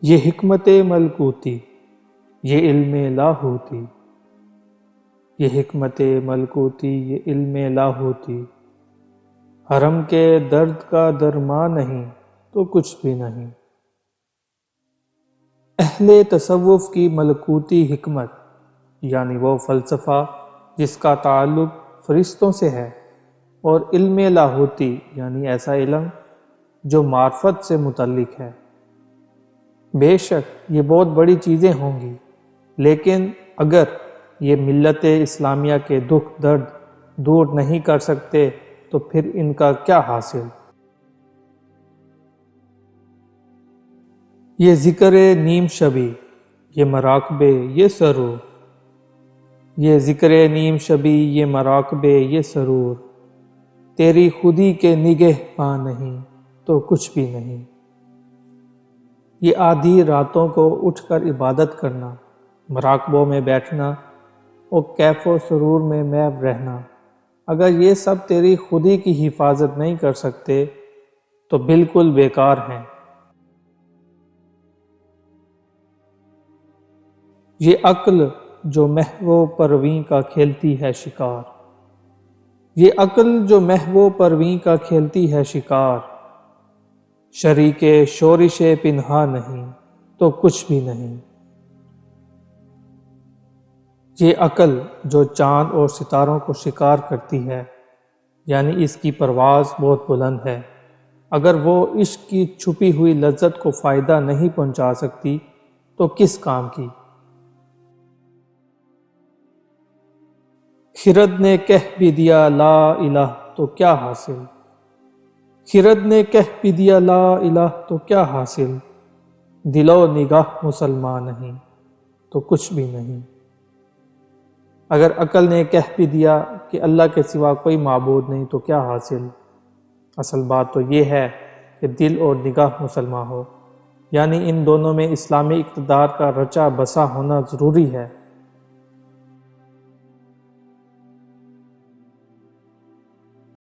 یہ حکمت ملکوتی، یہ علم لاہوتی، یہ حکمت ملکوتی، یہ علم لاہوتی، حرم کے درد کا درماں نہیں تو کچھ بھی نہیں۔ اہل تصوف کی ملکوتی حکمت یعنی وہ فلسفہ جس کا تعلق فرشتوں سے ہے، اور علم لاہوتی یعنی ایسا علم جو معرفت سے متعلق ہے۔ بے شک یہ بہت بڑی چیزیں ہوں گی، لیکن اگر یہ ملت اسلامیہ کے دکھ درد دور نہیں کر سکتے تو پھر ان کا کیا حاصل؟ یہ ذکر نیم شبی، یہ مراقبے یہ سرور، یہ ذکر نیم شبی یہ مراقبے یہ سرور، تیری خودی کے نگہباں نہیں تو کچھ بھی نہیں۔ یہ آدھی راتوں کو اٹھ کر عبادت کرنا، مراقبوں میں بیٹھنا اور کیف و سرور میں محو رہنا، اگر یہ سب تیری خودی کی حفاظت نہیں کر سکتے تو بالکل بیکار ہیں۔ یہ عقل جو محو پرویں کا کھیلتی ہے شکار، یہ عقل جو محو پرویں کا کھیلتی ہے شکار، شریک شورش پنہا نہیں تو کچھ بھی نہیں۔ یہ عقل جو چاند اور ستاروں کو شکار کرتی ہے، یعنی اس کی پرواز بہت بلند ہے، اگر وہ عشق کی چھپی ہوئی لذت کو فائدہ نہیں پہنچا سکتی تو کس کام کی؟ خرد نے کہہ بھی دیا لا الہ تو کیا حاصل، خرد نے کہہ بھی دیا لا الہ تو کیا حاصل، دل و نگاہ مسلمان نہیں تو کچھ بھی نہیں۔ اگر عقل نے کہہ بھی دیا کہ اللہ کے سوا کوئی معبود نہیں تو کیا حاصل؟ اصل بات تو یہ ہے کہ دل اور نگاہ مسلمان ہو، یعنی ان دونوں میں اسلامی اقتدار کا رچا بسا ہونا ضروری ہے۔